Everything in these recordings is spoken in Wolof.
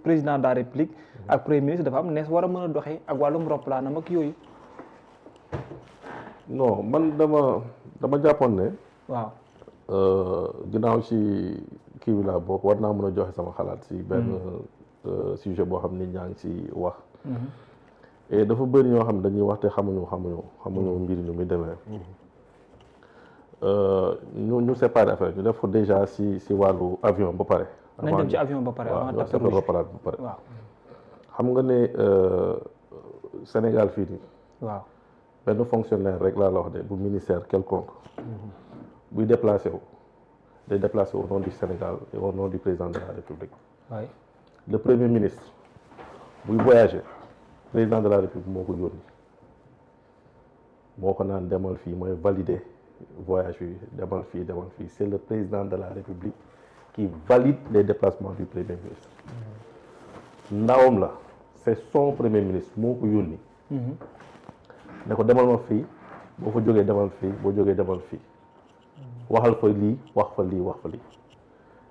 président de la république ak premier ministre dafa am nees war a mën a doxee ak wàllum roplaanam ak yooyu. non man dama jàppoon ne. waaw. ginnaaw ci kii bi laa bokk war naa mën a joxe sama xalaat si benn sujet boo xam ni ñaa ngi ci wax. et dafa bëri ñoo xam ne dañuy wax te xamuñu mbir ñu muy demee. ñu séparé affaire ñu def ko déjà si wàllu avion ba pare. nañ dem ci avion ba pare avant tapis rouge ba pare. waaw. xam nga ne Sénégal fii nii. waaw. benn fonctionnaire rek laa la wax de bu ministère quelconque. buy déplacé wu day déplacé au nom du Sénégal et au nom du président de la République. oui. Le premier ministre buy voyager président de la République moo ko yónni moo ko naan demal fii mooy valider voyage bi demal fii c'est le président de la République qui valide les déplacements du premier ministre. ndawam la c'est son premier ministre moo ko yónni. ne ko demal ma fii boo fa jógee demal fii boo jógee demal fii. waxal fa lii wax fa lii wax fa lii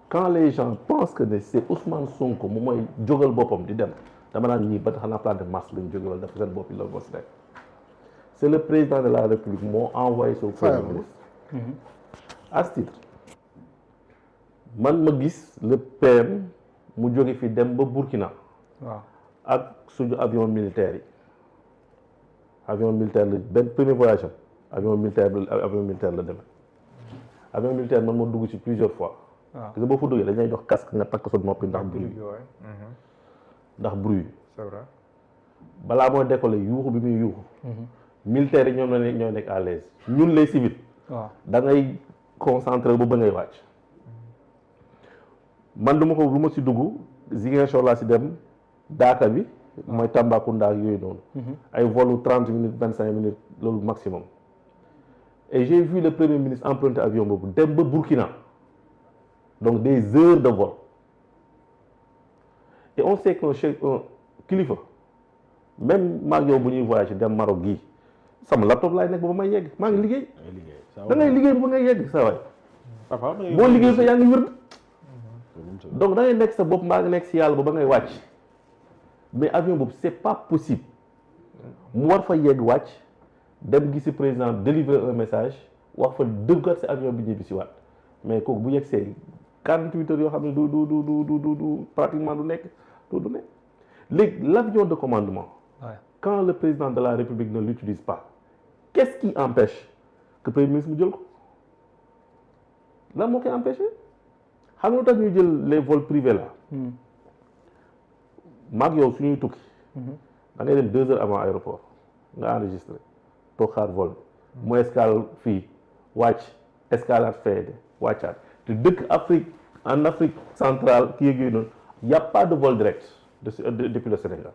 quand les gens pensent que ne c'est Ousmane Sonko mu mooy jógal boppam di dem dama naan ñii ba xanaa plan de marche lañ jóge wala dafa seen bopp yi la bos rek c'est le président de la République moo envoyé son premier ministre à ce titre man ma gis le PM mu jóge fi dem ba Burkina waaw ak suñu avion militaire yi avion militaire la benn premier voyage am avion militaire la demee avion militaire man moo dugg ci plusieurs fois. waaw parce que boo fa duggee dañuy jox casque nga takk sa noppi ndax bruit ndax bruit. c'est vrai. balaa mooy décoller yuuxu bi muy yuuxu. militaires yi ñoom la ñoo nekk à l'aise ñun les civils. waaw da ngay concentré ba ngay wàcc. man lu ma si dugg Ziguinchor laa si dem Daaka bi. mooy Tambacounda ak yooyu noonu. ay volu 30 minutes 25 minutes loolu maximum. Et j'ai vu le premier ministre emprunter avion boobu dem ba Burkina donc des heures de vol et on sait qu'un kilifa même maag yow bu ñuy voyager dem Maroc gii sama laptop laay nekk ba may yegg maa ngi liggéey. da ngay liggéey ba ngay yegg sa waay. boo liggéey sa yaa ngi wér. donc da ngay nekk sa bopp maa ngi nekk si yàlla ba ngay wàcc mais avion boobu c'est pas possible mu war fa yegg wàcc. dem gisi président délivrer un message wax fa dëggat si avion bi ñibbi si waat mais kooku bu yegg see 48 heures yoo xam ne du pratiquement du nekk léegi l'avion de commandement. Ouais. Quand le président de la République ne l'utilise pas qu'est-ce qui empêche que premier ministre mu jël ko lan moo koy empêché xam nga lu tax ñuy jël les vols privés là. maag yow suñuy tukki. da ngay dem 2 heures avant aéroport nga enregistré. toog xaar vol mu escale fii wàcc escalade fee wàccaat te dëkk Afrique en Afrique centrale kii yëg yooyu noonu y a pas de vol direct depuis le Sénégal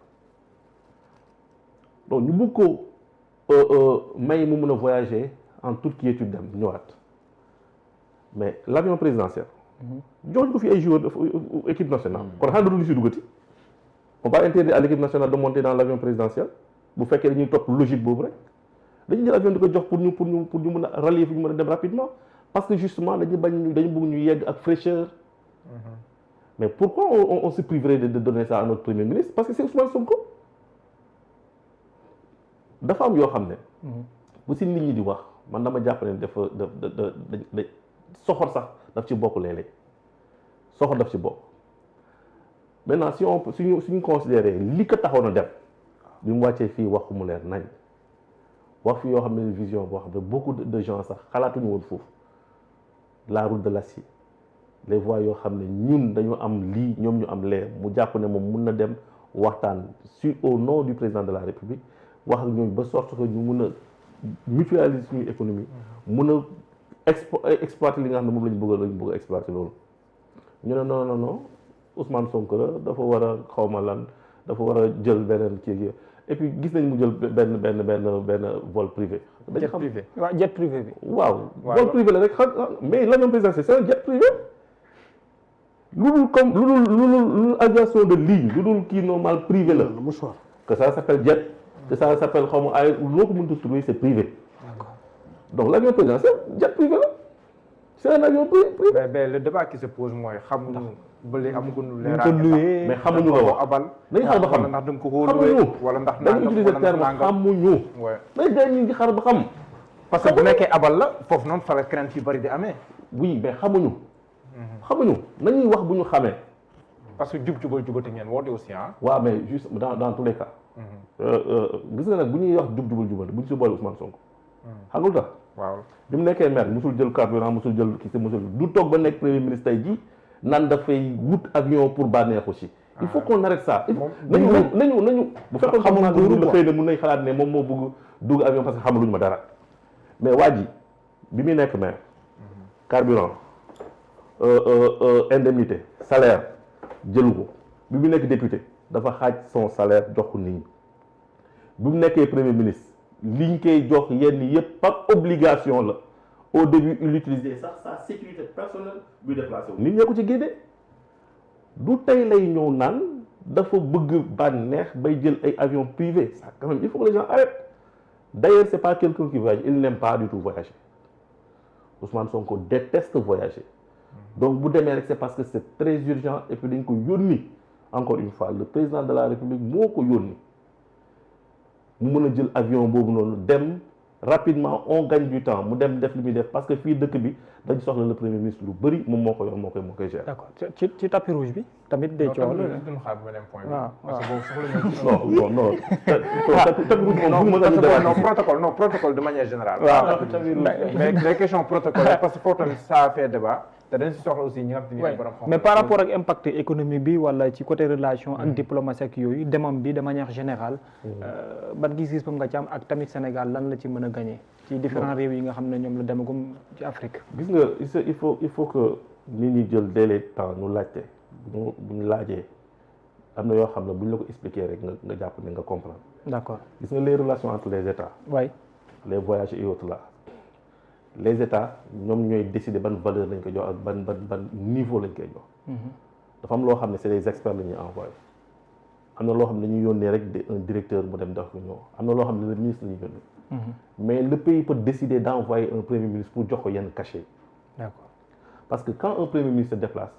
donc ñu bëgg ko may mu mën a voyager en toute quiétude dem ñëwaat mais l'avion présidentiel jox ko fi ay joueurs équipe nationale kon xam nga du si duggati on va interdire à l'équipe nationale de monter dans l'avion présidentiel bu fekkee dañuy topp logique boobu rek dañu jël avion di ko jox pour ñu mën a rallier fi ñu mën a dem rapidement parce que justement dañu bëgg ñu yegg ak fraîcheur. Mais pourquoi on se priverait de donner ça à notre premier ministre? Parce que c'est Ousmane Sonko. dafa am yoo xam ne. bu si nit ñi di wax man dama jàpp ne dafa soxor sax daf ci bokk léeg-léeg soxor daf ci bokk maintenant suñu considéré li ko taxoon a dem bi mu wàccee fii waxu mu leer nañ. wax fi yoo xam ne vision boo xam ne beaucoup de gens sax xalaatuñu woon foofu la route de l'acier les voies yoo xam ne ñun dañu am lii ñoom ñu am lee mu jàpp ne moom mun na dem waxtaan au nom du président de la République wax ak ñooñu ba sorte que ñu mun a mutualiser suñu économie mun a exploiter li nga xam ne moom lañu bëgg a exploiter loolu ñu ne non Ousmane Sonko la dafa war a xawma lan dafa war a jël beneen kii et puis gis nañ mu jël benn vol privé. jet privé waaw jet privé bi. waaw vol privé la rek mais l'avion présidentiel c'est un jet privé. lu dul aviation de ligne lu dul kii normal privé la. mouchoir que ça s'appelle jet que ça s'appelle xaw ma ay loo ko mënta trouver c'est privé. D'accord. Donc l'avion présidentiel jet privé la c'est un avion privé. mais le débat qui se pose mooy xamuñu ba léegi amaguñu ñu ko loué mais xamuñu ko wax abal nañu xaar ba xam ndax da nga ko loué wala ndax dañu utiliser terme xamuñu mais gars yi ñu ngi xaar ba xam parce que bu nekkee abal la foofu noonu fa la crainte yu bëri di amee oui mais xamuñu nañuy wax bu ñu xamee parce que jubati ngeen woote aussi ah waaw mais juste dans tous les cas gis nga nag bu ñuy wax jubal bu ñu si boole Ousmane Sonko xam nga lu tax waaw bi mu nekkee maire musul jël carburant musul jël kii si musul du toog ba nekk premier ministre tey jii nan dafay wut avion pour bànneexu si il faut qu'on arrête ça nañu bu fekkoon xam naa la xëy na mun nañ xalaat ne moom moo bëgg dugg avion parce que xamaluñu ma dara mais waa ji bi muy nekk maire carburant indemnité salaire jëlu ko bi mu nekk député dafa xaaj son salaire jox ko nit ñi bi mu nekkee premier ministre liñ koy jox yenn yëpp par obligation la au début il utilisait sax sa sécurité personnelle buy déplacé wu nit ñee ko ci génne du tey lay ñëw naan dafa bëgg bànneex bay jël ay avion privé ça quand même il faut que les gens arrêtent d'ailleurs c'est pas quelqu'un qui voyage il n'aime pas du tout voyager Ousmane Sonko déteste voyager donc bu demee rek c'est parce que c'est très urgent et puis dañ ko yónni encore une fois le président de la République moo ko yónni mu mën a jël avion boobu noonu dem rapidement on gagne du temps mu dem def li muy def parce que fii dëkk bi dañ soxla le premier ministre lu bëri moom moo ko yor moo koy gérer. d'accord ci tapis rouge bi tamit day coow la non tapis rouge non protocole de manière générale. waaw mais les questions protocolaires parce que foofu tamit ça fait débat te dañ si soxla aussi ñi nga xam te ni borom xam mais par rapport ak impact économique bi wala ci côté relation ak diplomatie ak yooyu demam bi de manière générale ban gis-gis bam nga ci am ak tamit Sénégal lan la ci mën a gagner ci différents réew yi nga xam ne ñoom la demagum ci Afrique. gis nga il faut que nit ñi jël délai temps ñu laajte bu ñu laajee am na yoo xam ne bu ñu la ko expliquer rek nga jàpp ne nga comprendre. d'accord gis nga les relations entre les États. oui les voyages et autres là les États ñoom ñooy décider ban valeur lañ ko jox ak ban niveau lañ koy jox. dafa am loo xam ne c'est des experts la ñuy envoyé am na loo xam ne dañuy yónnee rek un directeur mu dem def ko ñëw am na loo xam ne le ministre la ñuy yónnee. mais le pays peut décider d'envoyer un premier ministre pour jox ko yenn cachet. d'accord parce que quand un premier ministre se déplace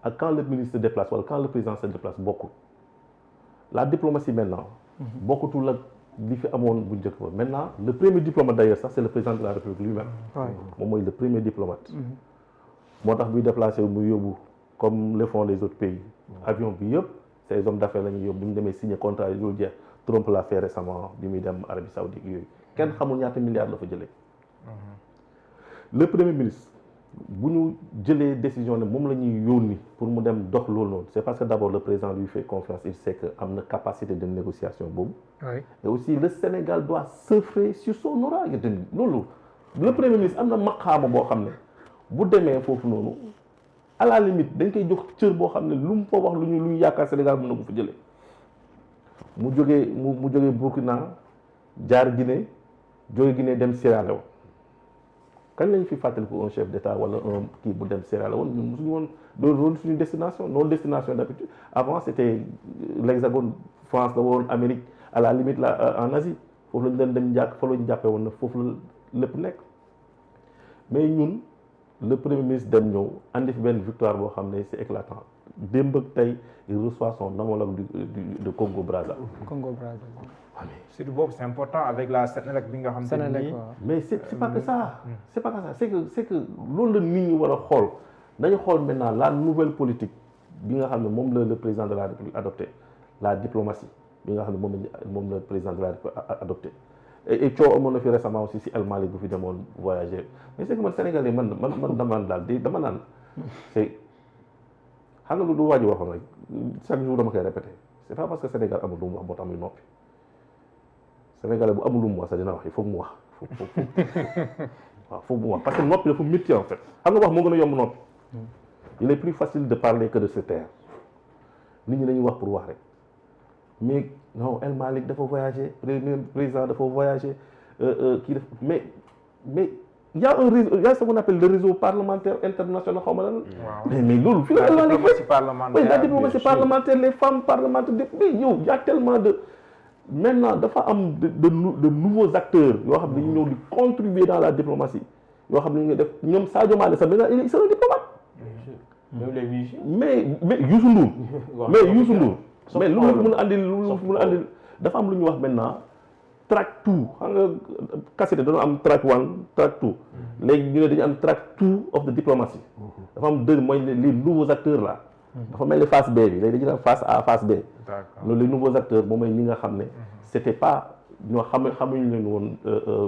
ak quand le ministre se déplace wala quand le président se déplace bokkul la diplomatie maintenant. bokkutul ak li fi amoon bu njëkk ba maintenant le premier diplomate d'ailleurs sax c'est le président de la République lui-même. moom mooy le premier diplomate. moo tax buy déplacé wu muy yóbbu comme le font les autres pays. avion bi yëpp ces hommes d'affaires la ñuy yóbbu bu ñu demee signer contrat yi dul jeex Trump l'a fait récemment bi muy dem Arabie Saoudite yooyu kenn xamul ñaata milliards la fa jëlee. le premier ministre bu ñu jëlee décision ne moom la ñuy yónni pour mu dem dox loolu noonu c'est parce que d'abord le président lui fait confiance il sait que am na capacité de négociation boobu. et aussi le Sénégal doit surfer sur son aura loolu le premier ministre am na maqaama boo xam ne bu demee foofu noonu à la limite dañ koy jox cër boo xam ne lu mu fa wax lu ñu yaakaar Sénégal mën na ko fa jëlee mu jógee Burkina jaar Guinée jóge Guinée dem Sierra Leone kañ lañ fi fàttaliku un chef d'État wala un kii bu dem Sierra Leone ñun mosuñu woon doon suñu destination nos destinations d'habitude avant c'était l'Hexagone France la woon Amérique à la limite là en Asie foofu lañu leen dem jàkk fa lañu jàppee woon na foofu la lépp nekk mais ñun le premier ministre dem ñëw andi fi benn victoire boo xam ne c'est éclatant démb ak tey il reçoit son homologue de Congo Brazza. surtout boobu c'est important avec la Sénélec bi nga xam ne nii mais c'est pas que ça. c'est pas que ça c'est que loolu la nit ñi war a xool dañu xool maintenant la nouvelle politique bi nga xam ne moom la le président de la République adopté la diplomatie bi nga xam ne moom la président de la République adopté et coow amoon na fi récemment aussi si El Malick bu fi demoon voyager mais c'est que man Sénégalais man dama naan c'est xam nga lu waa ji waxoon rek chaque jour dama koy répéter c'est pas parce que Sénégal amul lu mu wax moo tax muy noppi Sénégalais bu amul lu mu wax sax dina wax il faut mu wax waaw faut mu wax parce que noppi dafa métti en fait xam nga wax moo gën a yomb noppi il est plus facile de parler que de se taire nit ñi dañuy wax pour wax rek mais non El Malick dafa voyager président dafa voyager kii def mais il y a un réseau, il y a ce qu'on appelle le réseau parlementaire international xaw ma lan. mais loolu. fii la diplomatie parlementaire oui la diplomatie parlementaire les femmes parlementaires mais yow y a tellement de maintenant dafa am de nouveaux acteurs yoo xam ne dañu ñëw di contribuer dans la diplomatie yoo xam ne ñu ngi def ñoom Sadio Mané sax maintenant il est un diplomate. même les musiciens. mais Youssou Ndour. mais Youssou Ndour. mais lu mu mën a andil dafa am lu ñu wax maintenant track two xam nga cassette dañoo am track one track two. léegi ñu ne dañu am track two of the diplomacy. dafa am deux mooy les nouveaux acteurs là. dafa mel ni phase B bi léegi dañu am phase A phase B. loolu les nouveaux acteurs moom mooy ñi nga xam ne c'était pas ñoo xamuñu leen woon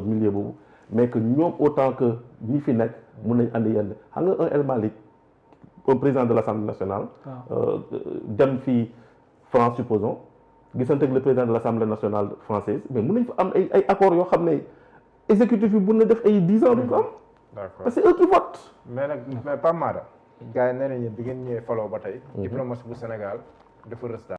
milieu boobu mais que ñoom autant que ñi fi nekk mun nañ andi yenn xam nga un El Malick un président de l'Assemblée nationale dem fii France supposons gisante ak le président de l'Assemblée nationale française mais mun nañ fa am ay accords yoo xam ne exécutif bi mun na def ay 10 ans duñ ko am parce que eux qui votent mais nag mais Pape Maada gars yi nee nañu bi ngeen ñëwee faloo ba tey diplomatie bu Sénégal dafa rës